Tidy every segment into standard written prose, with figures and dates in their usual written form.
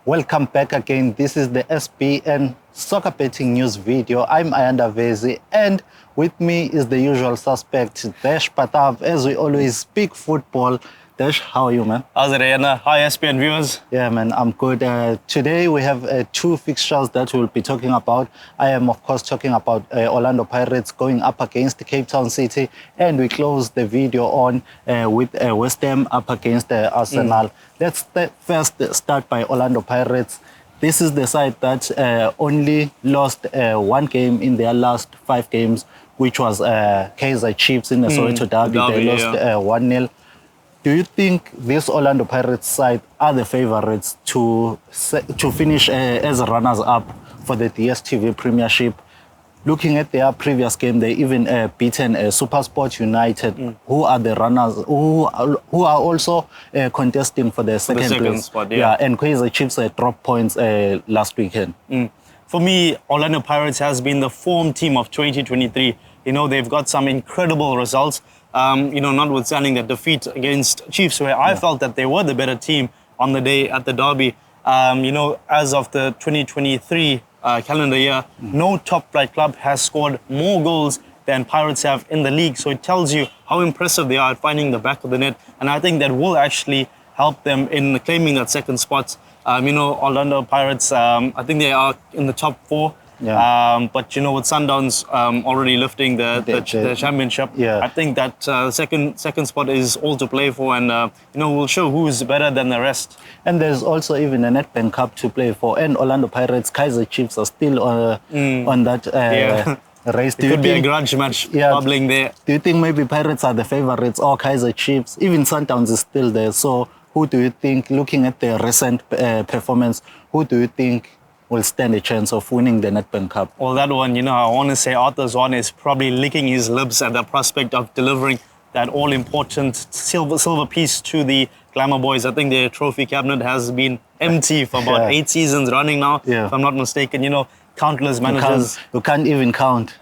Welcome back again. This is the SBN Soccer Betting News video. I'm Ayanda Vezi, and with me is the usual suspect, Desh Parthab. As we always speak football. Desh, how are you, man? How's it, Ayanda? Hi, SBN viewers. Yeah, man, I'm good. Today we have two fixtures that we'll be talking about. I am, of course, talking about Orlando Pirates going up against Cape Town City, and we close the video on with West Ham up against Arsenal. Let's first start by Orlando Pirates. This is the side that only lost one game in their last 5 games, which was Kaizer Chiefs in the Soweto Derby. They lost 1-0. Do you think this Orlando Pirates side are the favourites to finish as runners-up for the DStv Premiership? Looking at their previous game, they even beaten SuperSport United, who are the runners, who are also contesting for the second place. Spot, yeah. And Kaizer Chiefs dropped points last weekend. For me, Orlando Pirates has been the form team of 2023. You know, they've got some incredible results. Notwithstanding that defeat against Chiefs, where I felt that they were the better team on the day at the derby. As of the 2023 calendar year, no top-flight club has scored more goals than Pirates have in the league. So it tells you how impressive they are at finding the back of the net. And I think that will actually help them in claiming that second spot. Orlando Pirates, I think they are in the top 4. Yeah. But with Sundowns already lifting the championship, I think that second spot is all to play for, and we'll show who is better than the rest. And there's also even a Nedbank Cup to play for, and Orlando Pirates, Kaizer Chiefs are still on that race. It could be a grudge match bubbling there. Do you think maybe Pirates are the favourites, or Kaizer Chiefs? Even Sundowns is still there. So who do you think, looking at the recent performance, who do you think will stand a chance of winning the Nedbank Cup? Well, that one, I want to say Arthur Zwan is probably licking his lips at the prospect of delivering that all-important silver piece to the Glamour Boys. I think their trophy cabinet has been empty for about 8 seasons running now, if I'm not mistaken. Countless managers. You can't even count.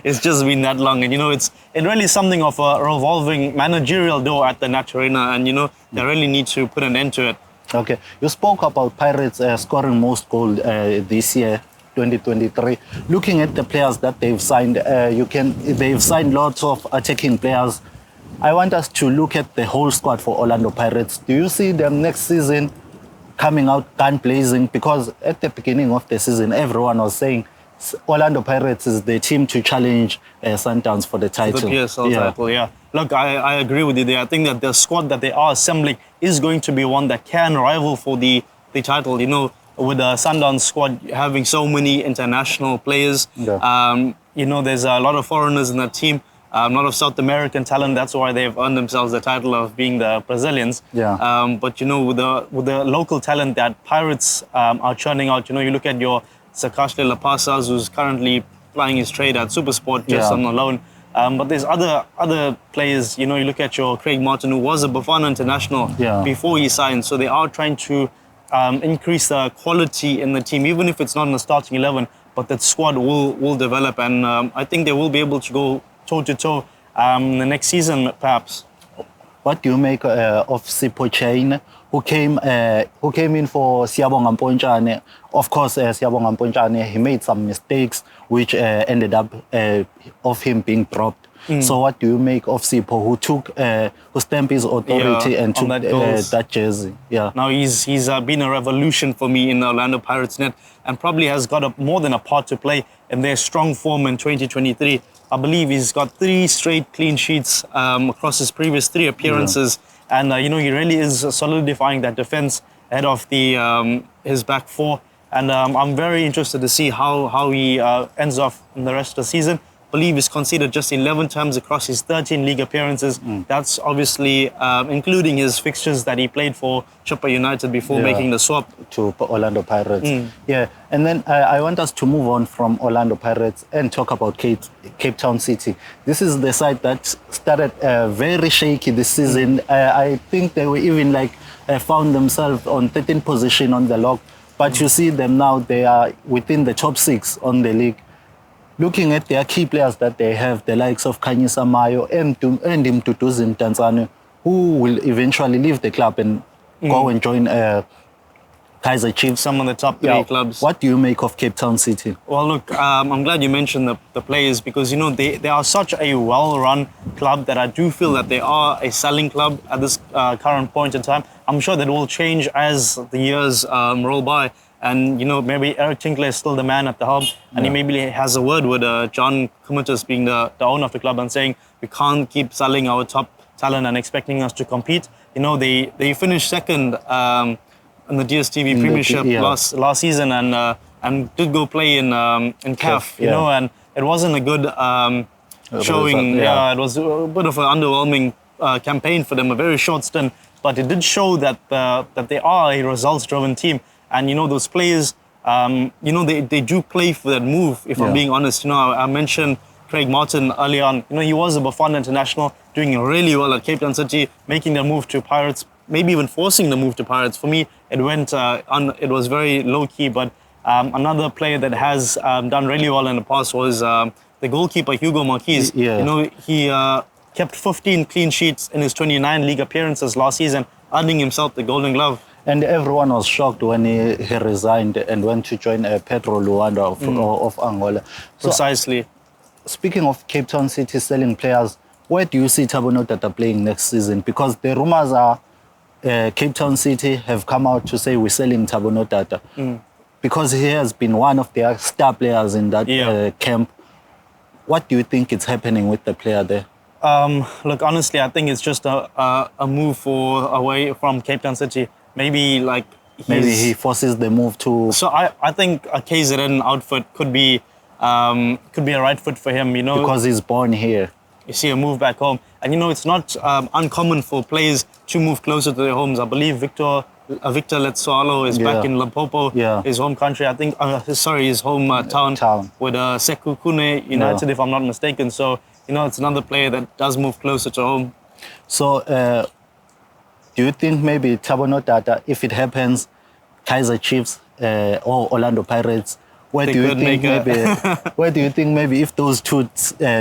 It's just been that long. And, it really is something of a revolving managerial door at the Nat Arena. And, they really need to put an end to it. Okay, you spoke about Pirates scoring most goals this year, 2023. Looking at the players that they've signed, they've signed lots of attacking players. I want us to look at the whole squad for Orlando Pirates. Do you see them next season coming out gun blazing? Because at the beginning of the season, everyone was saying Orlando Pirates is the team to challenge Sundowns for the title. The PSL title, yeah. Look, I agree with you there. I think that the squad that they are assembling is going to be one that can rival for the title. With the Sundowns squad having so many international players, there's a lot of foreigners in that team, a lot of South American talent. That's why they've earned themselves the title of being the Brazilians. Yeah. But with the local talent that Pirates are churning out, you look at your Sakashle Lapasas, who's currently plying his trade at SuperSport just on loan. But there's other players, you look at your Craig Martin, who was a Bafana international before he signed. So they are trying to increase the quality in the team, even if it's not in the starting 11, but that squad will develop. And I think they will be able to go toe-to-toe the next season, perhaps. What do you make of Sipho Chain, who came in for Siyabonga Mpontshane? Of course, Siyabonga Mpontshane, he made some mistakes, which ended up of him being dropped. So what do you make of Sipho, who stamped his authority and took that jersey? Yeah. Now he's been a revolution for me in the Orlando Pirates net, and probably has got more than a part to play in their strong form in 2023. I believe he's got 3 straight clean sheets across his previous 3 appearances. And, he really is solidifying that defense ahead of his back 4. And I'm very interested to see how he ends off in the rest of the season. I believe he's conceded just 11 times across his 13 league appearances. That's obviously including his fixtures that he played for Chippa United before making the swap to Orlando Pirates. Yeah, and then I want us to move on from Orlando Pirates and talk about Cape Town City. This is the side that started very shaky this season. I think they were even found themselves on 13th position on the log. But you see them now, they are within the top 6 on the league. Looking at their key players that they have, the likes of Khanyisa Mayo and Mduduzi Mdantsane, who will eventually leave the club and go and join Kaizer Chiefs. Some of the top three clubs. What do you make of Cape Town City? Well, look, I'm glad you mentioned the players because, you know, they are such a well-run club that I do feel that they are a selling club at this current point in time. I'm sure that will change as the years roll by. And, you know, maybe Eric Tinkler is still the man at the helm. And he maybe has a word with John Kummetis being the owner of the club and saying, we can't keep selling our top talent and expecting us to compete. You know, they finished second in the DStv Premiership last season and did go play in CAF, you know, and it wasn't a good showing. It was a bit of an underwhelming campaign for them, a very short stint, but it did show that that they are a results-driven team. And, you know, those players, you know, they do play for that move, if I'm being honest. You know, I mentioned Craig Martin early on. You know, he was a Bafana international, doing really well at Cape Town City, making the move to Pirates, maybe even forcing the move to Pirates. For me, it went it was very low-key, but another player that has done really well in the past was the goalkeeper, Hugo Marquez. You know, he kept 15 clean sheets in his 29 league appearances last season, earning himself the Golden Glove. And everyone was shocked when he resigned and went to join Pedro Luanda of Angola. So, precisely. Speaking of Cape Town City selling players, where do you see Thabo Notata playing next season? Because the rumors are Cape Town City have come out to say we're selling Thabo Notata. Because he has been one of their star players in that camp. What do you think is happening with the player there? Look, honestly, I think it's just a move away from Cape Town City. Maybe he forces the move to. So I think a KZN outfit could be a right fit for him. You know, because he's born here. You see a move back home, and you know it's not uncommon for players to move closer to their homes. I believe Victor Letsoalo is back in Limpopo, his home country. I think his home town with Sekhukhune United, if I'm not mistaken. So you know it's another player that does move closer to home. So. Do you think maybe Thabo Notata, if it happens, Kaizer Chiefs or Orlando Pirates, where do you think maybe if those two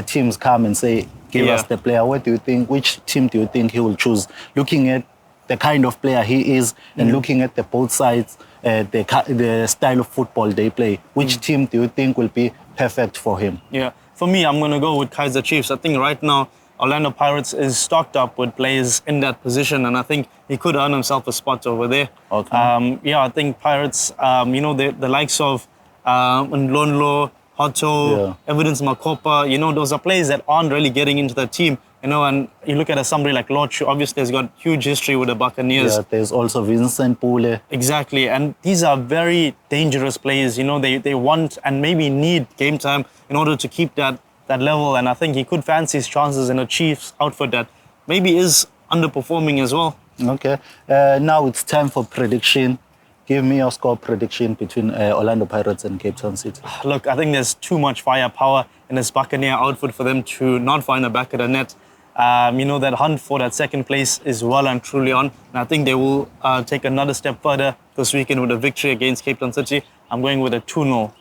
teams come and say, give us the player, which team do you think he will choose? Looking at the kind of player he is and looking at the both sides, the style of football they play, which team do you think will be perfect for him? Yeah, for me, I'm going to go with Kaizer Chiefs. I think right now, Orlando Pirates is stocked up with players in that position, and I think he could earn himself a spot over there. Okay. I think Pirates, you know, the likes of Ndlondlo, Hotto, Evidence Makopa, you know, those are players that aren't really getting into the team, you know, and you look at somebody like Lodge, who obviously has got huge history with the Buccaneers. Yeah, there's also Vincent Pule. Exactly, and these are very dangerous players, you know, they want and maybe need game time in order to keep that level, and I think he could fancy his chances in a Chiefs outfit that maybe is underperforming as well. Okay, now it's time for prediction. Give me your score prediction between Orlando Pirates and Cape Town City. Look, I think there's too much firepower in this Buccaneer outfit for them to not find a back of the net. You know, that hunt for that second place is well and truly on, and I think they will take another step further this weekend with a victory against Cape Town City. I'm going with a 2-0.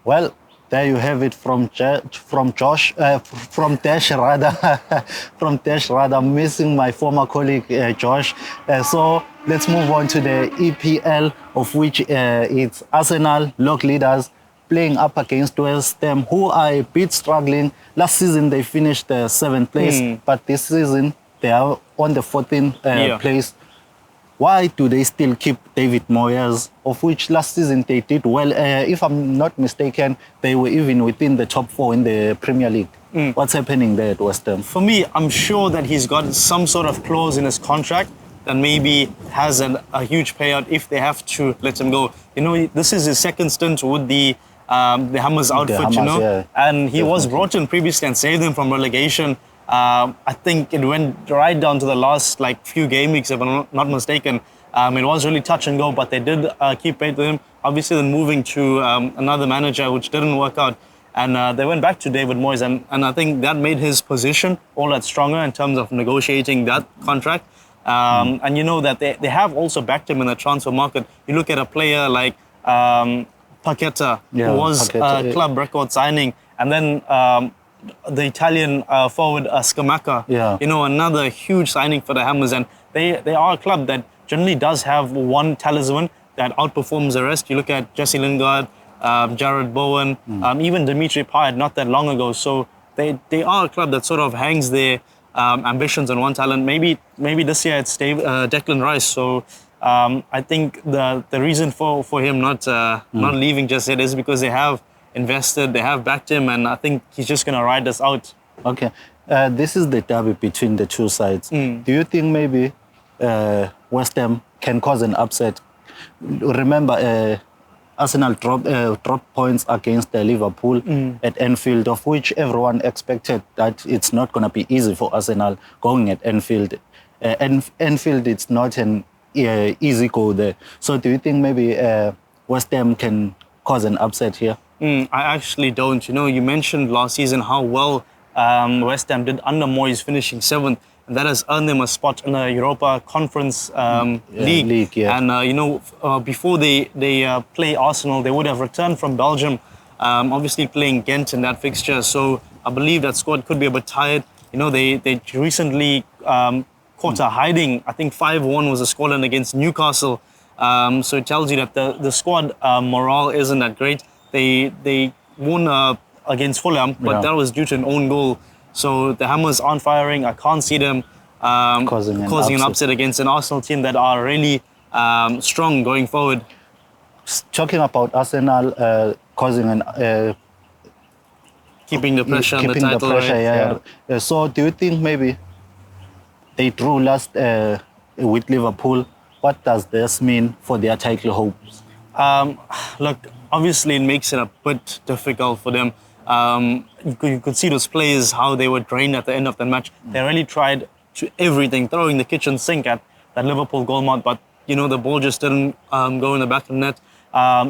Well, there you have it from Desh rather. I'm missing my former colleague Josh. So let's move on to the EPL, of which it's Arsenal, log leaders, playing up against West Ham, who are a bit struggling. Last season they finished 7th place, but this season they are on the 14th place. Why do they still keep David Moyes, of which last season they did well? If I'm not mistaken, they were even within the top 4 in the Premier League. What's happening there at West Ham? For me, I'm sure that he's got some sort of clause in his contract that maybe has a huge payout if they have to let him go. You know, this is his second stint with the Hammers outfit, you know, and he was brought in previously and saved them from relegation. I think it went right down to the last few game weeks, if I'm not mistaken. It was really touch and go, but they did keep faith with him. Obviously, then moving to another manager, which didn't work out. And they went back to David Moyes, and I think that made his position all that stronger in terms of negotiating that contract. And you know that they have also backed him in the transfer market. You look at a player like Paqueta, who was a club record signing, and then the Italian forward Scamacca, you know, another huge signing for the Hammers, and they are a club that generally does have one talisman that outperforms the rest. You look at Jesse Lingard, Jared Bowen, even Dimitri Payet not that long ago. So they are a club that sort of hangs their ambitions on one talent. Maybe this year it's Declan Rice. So I think the reason for him not leaving just yet is because they have invested, they have backed him, and I think he's just going to ride this out. Okay. This is the derby between the two sides. Do you think maybe West Ham can cause an upset? Remember, Arsenal dropped points against Liverpool at Anfield, of which everyone expected that it's not going to be easy for Arsenal going at Anfield. Anfield, it's not an easy go there. So do you think maybe West Ham can cause an upset here? I actually don't. You know, you mentioned last season how well West Ham did under Moyes, finishing 7th, and that has earned them a spot in the Europa Conference League. And before they play Arsenal, they would have returned from Belgium, obviously playing Ghent in that fixture. So I believe that squad could be a bit tired. You know, they recently caught a hiding. I think 5-1 was the scoreline against Newcastle. So it tells you that the squad morale isn't that great. They won against Fulham, but that was due to an own goal. So the Hammers aren't firing. I can't see them causing an upset against an Arsenal team that are really strong going forward. Talking about Arsenal causing an... keeping the pressure on the title. Keeping the pressure, yeah. So do you think maybe they drew last with Liverpool? What does this mean for their title hopes? Look, obviously it makes it a bit difficult for them. You could see those players, how they were drained at the end of the match. They really tried to everything, throwing the kitchen sink at that Liverpool goal mouth, but you know, the ball just didn't go in the back of the net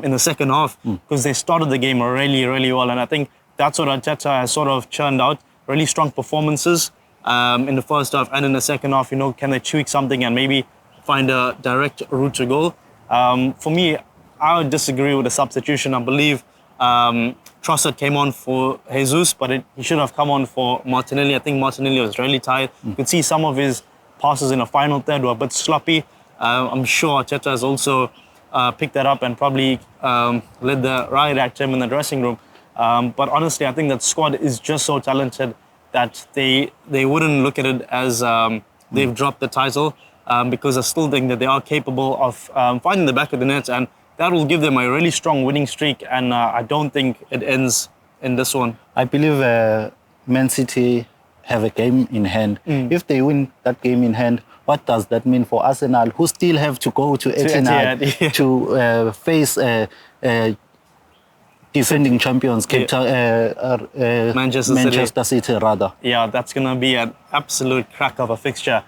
in the second half because they started the game really, really well. And I think that's what Arteta has sort of churned out. Really strong performances in the first half and in the second half. You know, can they tweak something and maybe find a direct route to goal? For me, I would disagree with the substitution. I believe Trossard came on for Jesus, but he should have come on for Martinelli. I think Martinelli was really tired. You could see some of his passes in the final third were a bit sloppy. I'm sure Arteta has also picked that up and probably led the riot act him in the dressing room. But honestly, I think that squad is just so talented that they wouldn't look at it as they've dropped the title because I still think that they are capable of finding the back of the net, and that will give them a really strong winning streak, and I don't think it ends in this one. I believe Man City have a game in hand. If they win that game in hand, what does that mean for Arsenal, who still have to go to Etihad to face defending champions, Manchester City rather? Yeah, that's going to be an absolute crack of a fixture.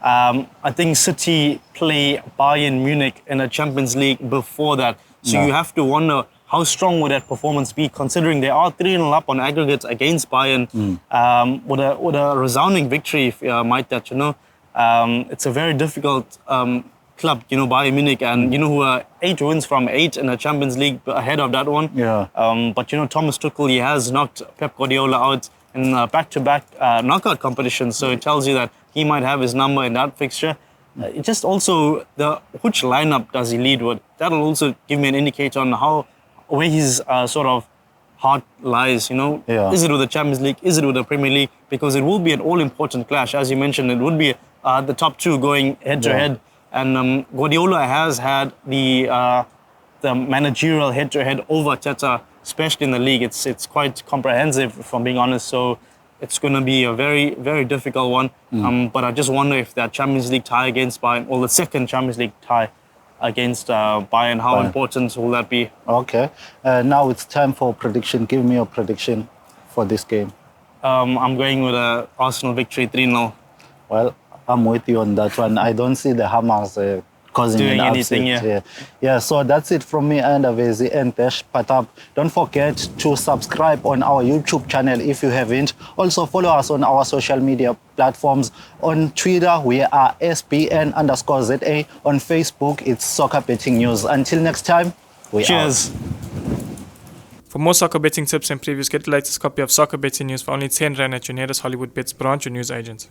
I think City play Bayern Munich in a Champions League before that. So you have to wonder how strong would that performance be, considering they are 3-0 up on aggregate against Bayern with a resounding victory, if might that, you know. It's a very difficult club, you know, Bayern Munich, and you know who are 8 wins from 8 in the Champions League ahead of that one. Yeah. But you know, Thomas Tuchel, he has knocked Pep Guardiola out in back-to-back knockout competitions, so it tells you that he might have his number in that fixture. It just also which lineup does he lead with? That'll also give me an indicator on where his sort of heart lies. You know, is it with the Champions League? Is it with the Premier League? Because it will be an all-important clash, as you mentioned. It would be the top two going head-to-head, and Guardiola has had the managerial head-to-head over Arteta, especially in the league. It's quite comprehensive, if I'm being honest. So it's going to be a very, very difficult one. But I just wonder if that Champions League tie against Bayern, or the second Champions League tie against Bayern, how important will that be? Okay. Now it's time for prediction. Give me your prediction for this game. I'm going with an Arsenal victory 3-0. Well, I'm with you on that one. I don't see the Hammers causing doing an anything, upset. Yeah, so that's it from me, Ayanda, Vezi, and Desh, Parthab. Don't forget to subscribe on our YouTube channel if you haven't. Also follow us on our social media platforms. On Twitter, we are SBN_ZA. On Facebook, it's Soccer Betting News. Until next time, Cheers. Out. For more soccer betting tips and previews, get the latest copy of Soccer Betting News for only 10 Rand at your nearest Hollywood Bets branch or news agent.